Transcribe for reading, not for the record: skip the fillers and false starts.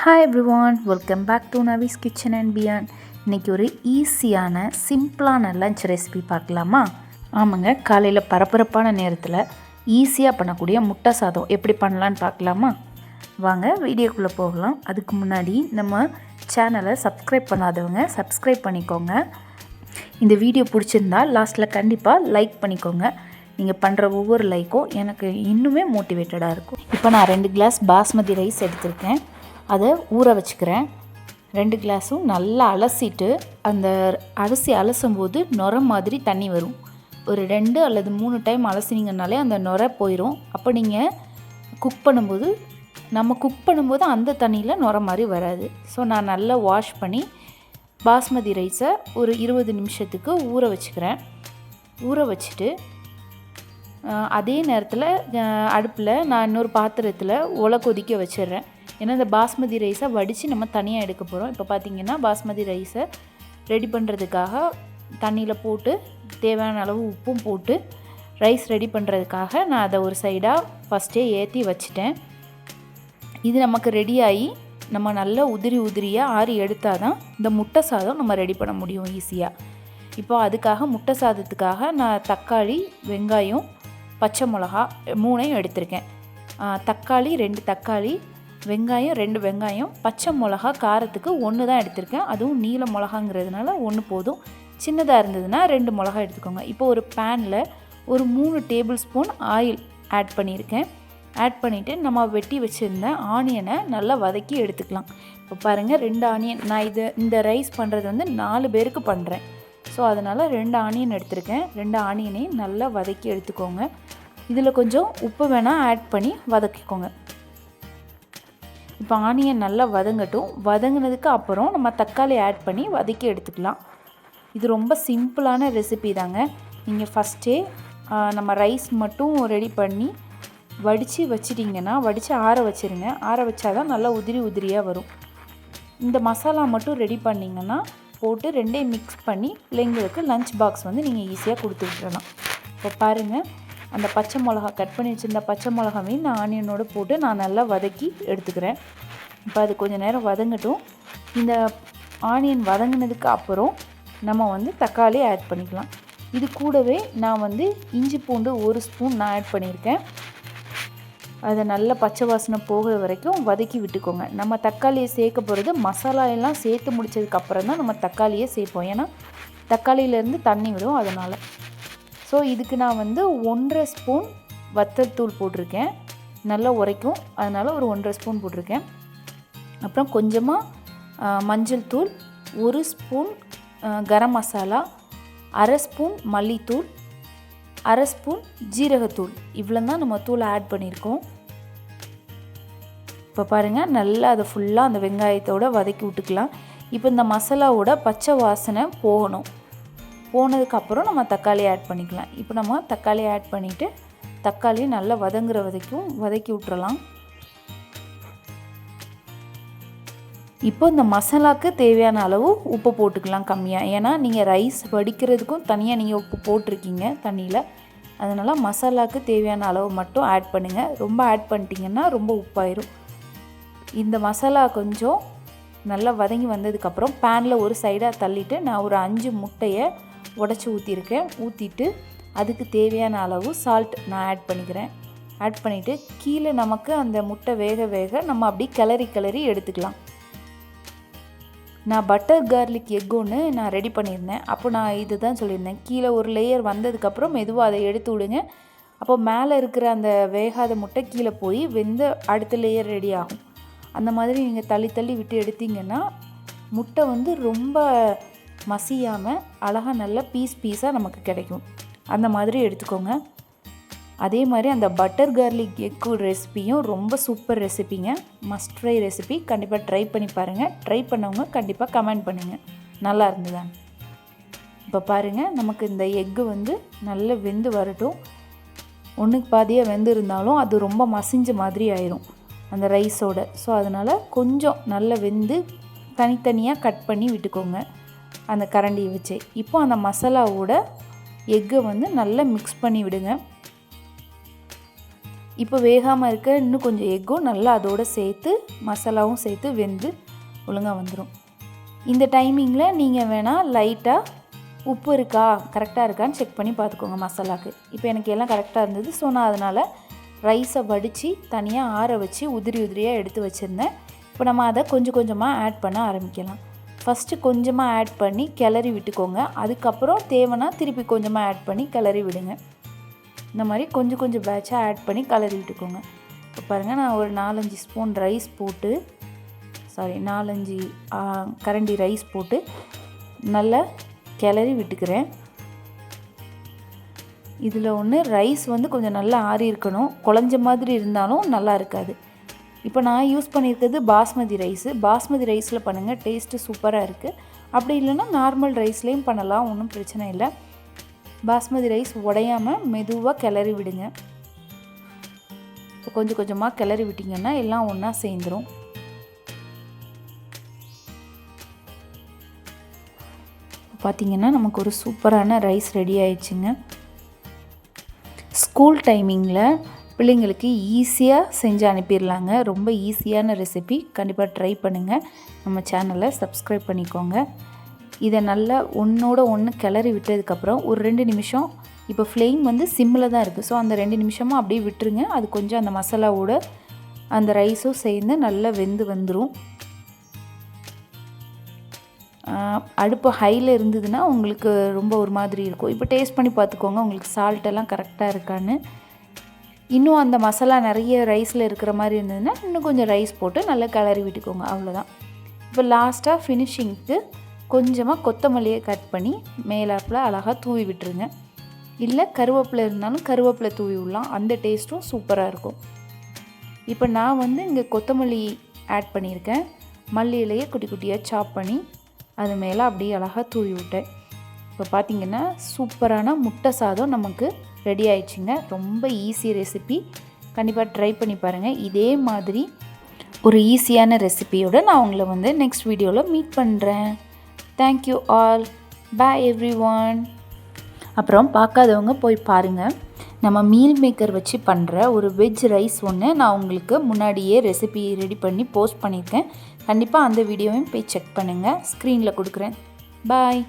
Hi everyone, welcome back to Gomathi Kitchen and Beyond. இன்றைக்கி ஒரு ஈஸியான சிம்பிளான லஞ்ச் ரெசிபி பார்க்கலாமா? ஆமாங்க, காலையில் பரபரப்பான நேரத்தில் ஈஸியாக பண்ணக்கூடிய முட்டை சாதம் எப்படி பண்ணலான்னு பார்க்கலாமா? வாங்க வீடியோக்குள்ளே போகலாம். அதுக்கு முன்னாடி நம்ம சேனலை சப்ஸ்கிரைப் பண்ணாதவங்க சப்ஸ்கிரைப் பண்ணிக்கோங்க. இந்த வீடியோ பிடிச்சிருந்தா லாஸ்ட்டில் கண்டிப்பாக லைக் பண்ணிக்கோங்க. நீங்கள் பண்ணுற ஒவ்வொரு லைக்கும் எனக்கு இன்னுமே மோட்டிவேட்டடாக இருக்கும். இப்போ நான் 2 கிளாஸ் பாஸ்மதி ரைஸ் எடுத்திருக்கேன். அதை ஊற வச்சுக்கிறேன். 2 கிளாஸும் நல்லா அலசிட்டு, அந்த அரிசி அலசும் போது நுர மாதிரி தண்ணி வரும். ஒரு 2 அல்லது 3 டைம் அலசினீங்கனாலே அந்த நுர போயிடும். அப்போ நீங்கள் குக் பண்ணும்போது அந்த தண்ணியில் நுர மாதிரி வராது. ஸோ நான் நல்லா வாஷ் பண்ணி பாஸ்மதி ரைஸை ஒரு 20 நிமிஷத்துக்கு ஊற வச்சுக்கிறேன். ஊற வச்சுட்டு அதே நேரத்தில் அடுப்பில் நான் இன்னொரு பாத்திரத்தில் ஒலை கொதிக்க வச்சிடுறேன். ஏன்னா இந்த பாஸ்மதி ரைஸை வடித்து நம்ம தனியாக எடுக்க போகிறோம். இப்போ பார்த்திங்கன்னா பாஸ்மதி ரைஸை ரெடி பண்ணுறதுக்காக தண்ணியில் போட்டு தேவையான அளவு உப்பும் போட்டு ரைஸ் ரெடி பண்ணுறதுக்காக நான் அதை ஒரு சைடாக ஃபஸ்ட்டே ஏற்றி வச்சுட்டேன். இது நமக்கு ரெடியாகி நம்ம நல்லா உதிரியாக ஆறி எடுத்தால் தான் இந்த முட்டை சாதம் நம்ம ரெடி பண்ண முடியும் ஈஸியாக. இப்போ அதுக்காக முட்டை சாதத்துக்காக நான் தக்காளி, வெங்காயம், பச்சை மிளகா 3 எடுத்திருக்கேன். தக்காளி 2 தக்காளி, வெங்காயம் 2 வெங்காயம், பச்சை மிளகா காரத்துக்கு 1 தான் எடுத்திருக்கேன். அதுவும் நீல மிளகாங்கிறதுனால 1 போதும். சின்னதாக இருந்ததுன்னா 2 மிளகா எடுத்துக்கோங்க. இப்போ ஒரு பேனில் ஒரு 3 டேபிள் ஸ்பூன் ஆயில் ஆட் பண்ணியிருக்கேன். ஆட் பண்ணிவிட்டு நம்ம வெட்டி வச்சுருந்த ஆனியனை நல்லா வதக்கி எடுத்துக்கலாம். இப்போ பாருங்கள், 2 ஆனியன். நான் இந்த ரைஸ் பண்ணுறது வந்து 4 பேருக்கு பண்ணுறேன். ஸோ அதனால் 2 ஆனியன் எடுத்திருக்கேன். 2 ஆனியனையும் நல்லா வதக்கி எடுத்துக்கோங்க. இதில் கொஞ்சம் உப்பு வேணால் ஆட் பண்ணி வதக்கிக்கோங்க. இப்போ ஆனியன் நல்லா வதங்கட்டும். வதங்கினதுக்கு அப்புறம் நம்ம தக்காளி ஆட் பண்ணி வதக்கி எடுத்துக்கலாம். இது ரொம்ப சிம்பிளான ரெசிபி தாங்க. நீங்கள் ஃபஸ்ட்டே நம்ம ரைஸ் மட்டும் ரெடி பண்ணி வடித்து வச்சிட்டிங்கன்னா, வடித்து ஆற வச்சுருங்க. ஆற வச்சாதான் நல்லா உதிரியாக வரும். இந்த மசாலா மட்டும் ரெடி பண்ணிங்கன்னா போட்டு 2ஐயும் மிக்ஸ் பண்ணி பிள்ளைங்களுக்கு லஞ்ச் பாக்ஸ் வந்து நீங்கள் ஈஸியாக கொடுத்து விட்டுறலாம். இப்போ பாருங்கள், அந்த பச்சை மிளகா கட் பண்ணி வச்சுருந்த பச்சை மிளகாவையும் நான் ஆனியனோடு போட்டு நான் நல்லா வதக்கி எடுத்துக்கிறேன். இப்போ அது கொஞ்சம் நேரம் வதங்கட்டும். இந்த ஆனியன் வதங்கினதுக்கு அப்புறம் நம்ம வந்து தக்காளி ஆட் பண்ணிக்கலாம். இது கூடவே நான் வந்து இஞ்சி பூண்டு 1 ஸ்பூன் நான் ஆட் பண்ணியிருக்கேன். அதை நல்லா பச்சை வாசனை போகிற வரைக்கும் வதக்கி விட்டுக்கோங்க. நம்ம தக்காளியை சேர்க்க போகிறது மசாலா எல்லாம் சேர்த்து முடித்ததுக்கப்புறம் தான் நம்ம தக்காளியை சேர்ப்போம். ஏன்னா தக்காளியிலேருந்து தண்ணி விடும், அதனால். ஸோ இதுக்கு நான் வந்து 1.5 ஸ்பூன் வத்தல் தூள் போட்டிருக்கேன். நல்லா உரைக்கும், அதனால் ஒரு 1.5 ஸ்பூன் போட்டிருக்கேன். அப்புறம் கொஞ்சமாக மஞ்சள் தூள், 1 ஸ்பூன் கரம் மசாலா, 1/2 ஸ்பூன் மல்லித்தூள், 1/2 ஸ்பூன் ஜீரகத்தூள். இவ்வளோ தான் நம்ம தூள் ஆட் பண்ணியிருக்கோம். இப்போ பாருங்கள், நல்லா அதை ஃபுல்லாக அந்த வெங்காயத்தோடு வதக்கி விட்டுக்கலாம். இப்போ இந்த மசாலாவோட பச்சை வாசனை போனதுக்கப்புறம் நம்ம தக்காளி ஆட் பண்ணிக்கலாம். இப்போ நம்ம தக்காளி ஆட் பண்ணிவிட்டு தக்காளி நல்லா வதங்குற வரைக்கும் வதக்கி விட்டுறலாம். இப்போ இந்த மசாலாவுக்கு தேவையான அளவு உப்பு போட்டுக்கலாம் கம்மியாக. ஏன்னா நீங்கள் ரைஸ் வடிக்கிறதுக்கும் தனியாக நீங்கள் உப்பு போட்டிருக்கீங்க தண்ணியில். அதனால் மசாலாவுக்கு தேவையான அளவு மட்டும் ஆட் பண்ணுங்கள். ரொம்ப ஆட் பண்ணிட்டீங்கன்னா ரொம்ப உப்பாயிரும். இந்த மசாலா கொஞ்சம் நல்லா வதங்கி வந்ததுக்கப்புறம் பேனில் ஒரு சைடாக தள்ளிவிட்டு நான் ஒரு 5 முட்டையை உடச்சி ஊற்றிருக்கேன். ஊற்றிட்டு அதுக்கு தேவையான அளவு சால்ட் நான் ஆட் பண்ணிக்கிறேன். ஆட் பண்ணிவிட்டு கீழே நமக்கு அந்த முட்டை வேக நம்ம அப்படி கிளறி எடுத்துக்கலாம். நான் பட்டர் கார்லிக் எக் ஒன்று நான் ரெடி பண்ணியிருந்தேன். அப்போ நான் இது தான் சொல்லியிருந்தேன், கீழே ஒரு லேயர் வந்ததுக்கப்புறம் மெதுவாக அதை எடுத்து விடுங்க. அப்போ மேலே இருக்கிற அந்த வேகாத முட்டை கீழே போய் வெந்து அடுத்த லேயர் ரெடி ஆகும். அந்த மாதிரி நீங்கள் தள்ளி விட்டு எடுத்திங்கன்னா முட்டை வந்து ரொம்ப மசியாமல் அழகாக நல்லா பீஸாக நமக்கு கிடைக்கும். அந்த மாதிரி எடுத்துக்கோங்க. அதே மாதிரி அந்த பட்டர் கார்லிக் எக் ரெசிபியும் ரொம்ப சூப்பர் ரெசிபிங்க. Must try recipe. கண்டிப்பாக ட்ரை பண்ணி பாருங்கள். ட்ரை பண்ணவங்க கண்டிப்பாக கமெண்ட் பண்ணுங்கள் நல்லா இருந்ததான். இப்போ பாருங்கள், நமக்கு இந்த எக்கு வந்து நல்லா வெந்து வரட்டும். ஒன்றுக்கு பாதியாக வெந்து இருந்தாலும் அது ரொம்ப மசிஞ்ச மாதிரி ஆயிரும் அந்த ரைஸோட. ஸோ அதனால் கொஞ்சம் நல்லா வெந்து தனித்தனியாக கட் பண்ணி விட்டுக்கோங்க அந்த கரண்டியை வச்சு. இப்போ அந்த மசாலாவோட எக்கை வந்து நல்லா மிக்ஸ் பண்ணி விடுங்க. இப்போ வேகாமல் இருக்க இன்னும் கொஞ்சம் எக்கும் நல்லா அதோடு சேர்த்து மசாலாவும் சேர்த்து வெந்து ஒழுங்காக வந்துடும். இந்த டைமிங்கில் நீங்கள் வேணால் லைட்டாக உப்பு இருக்கா கரெக்டாக இருக்கான்னு செக் பண்ணி பார்த்துக்கோங்க மசாலாவுக்கு. இப்போ எனக்கு எல்லாம் கரெக்டாக இருந்தது. ஸோ நான் அதனால் ரைஸை வடித்து தனியாக ஆற வச்சு உதிரியாக எடுத்து வச்சுருந்தேன். இப்போ நம்ம அதை கொஞ்சம் கொஞ்சமாக ஆட் பண்ண ஆரம்பிக்கலாம். ஃபஸ்ட்டு கொஞ்சமாக ஆட் பண்ணி கிளறி விட்டுக்கோங்க. அதுக்கப்புறம் தேவைன்னா திருப்பி கொஞ்சமாக ஆட் பண்ணி கிளறி விடுங்க. இந்த மாதிரி கொஞ்சம் கொஞ்சம் பேட்சாக ஆட் பண்ணி கிளறி விட்டுக்கோங்க. இப்போ பாருங்கள், நான் ஒரு 4-5 ஸ்பூன் ரைஸ் போட்டு 4-5 கரண்டி ரைஸ் போட்டு நல்லா கிளறி விட்டுக்கிறேன். இதில் ஒன்று ரைஸ் வந்து கொஞ்சம் நல்லா ஆறி இருக்கணும். குழஞ்ச மாதிரி இருந்தாலும் நல்லா இருக்காது. இப்போ நான் யூஸ் பண்ணியிருக்கிறது பாஸ்மதி ரைஸு. பாஸ்மதி ரைஸில் பண்ணுங்கள், டேஸ்ட்டு சூப்பராக இருக்குது. அப்படி இல்லைன்னா நார்மல் ரைஸ்லேயும் பண்ணலாம், ஒன்றும் பிரச்சனை இல்லை. பாஸ்மதி ரைஸ் உடையாமல் மெதுவாக கிளறி விடுங்க. இப்போ கொஞ்சம் கொஞ்சமாக கிளறி விட்டிங்கன்னா எல்லாம் ஒன்றா சேர்ந்துடும். பார்த்திங்கன்னா நமக்கு ஒரு சூப்பரான ரைஸ் ரெடி ஆயிடுச்சுங்க. ஸ்கூல் டைமிங்கில் பிள்ளைங்களுக்கு ஈஸியாக செஞ்சு அனுப்பிடலாங்க. ரொம்ப ஈஸியான ரெசிபி. கண்டிப்பாக ட்ரை பண்ணுங்கள். நம்ம சேனலை சப்ஸ்கிரைப் பண்ணிக்கோங்க. இதை நல்லா ஒன்றோட ஒன்று கிளறி விட்டதுக்கப்புறம் ஒரு 2 நிமிஷம், இப்போ ஃப்ளேம் வந்து சிம்மில் தான் இருக்குது. ஸோ அந்த 2 நிமிஷமாக அப்படியே விட்டுருங்க. அது கொஞ்சம் அந்த மசாலாவோட அந்த ரைஸும் சேர்ந்து நல்லா வெந்து வந்துடும். அடுப்பு ஹையில் இருந்ததுன்னா உங்களுக்கு ரொம்ப ஒரு மாதிரி இருக்கும். இப்போ டேஸ்ட் பண்ணி பார்த்துக்கோங்க உங்களுக்கு சால்ட்டெல்லாம் கரெக்டாக இருக்கான்னு. இன்னும் அந்த மசாலா நிறைய ரைஸில் இருக்கிற மாதிரி இருந்ததுன்னா இன்னும் கொஞ்சம் ரைஸ் போட்டு நல்லா கிளறி விட்டுக்கோங்க. அவ்வளோதான். இப்போ லாஸ்ட்டாக ஃபினிஷிங்க்கு கொஞ்சமாக கொத்தமல்லியை கட் பண்ணி மேலாப்பில் அழகாக தூவி விட்டுருங்க. இல்லை கருவேப்பிலை இருந்தாலும் கருவேப்பிலை தூவி விடலாம், அந்த டேஸ்ட்டும் சூப்பராக இருக்கும். இப்போ நான் வந்து இங்கே கொத்தமல்லி ஆட் பண்ணியிருக்கேன். மல்லி இலையை குட்டி குட்டியாக சாப் பண்ணி அது மேலே அப்படியே அழகாக தூவி விட்டேன். இப்போ பார்த்திங்கன்னா சூப்பரான முட்டை சாதம் நமக்கு ரெடி ஆயிடுச்சுங்க. ரொம்ப ஈஸி ரெசிபி. கண்டிப்பாக ட்ரை பண்ணி பாருங்கள். இதே மாதிரி ஒரு ஈஸியான ரெசிபியோடு நான் உங்களை வந்து நெக்ஸ்ட் வீடியோவில் மீட் பண்ணுறேன். Thank you all. Bye everyone. அப்புறம் பார்க்காதவங்க போய் பாருங்கள். நம்ம மீல் மேக்கர் வச்சு பண்ணுற ஒரு வெஜ் ரைஸ் ஒன்று நான் உங்களுக்கு முன்னாடியே ரெசிபி ரெடி பண்ணி போஸ்ட் பண்ணியிருக்கேன். கண்டிப்பாக அந்த வீடியோவையும் போய் செக் பண்ணுங்கள். ஸ்க்ரீனில் கொடுக்குறேன். பாய்.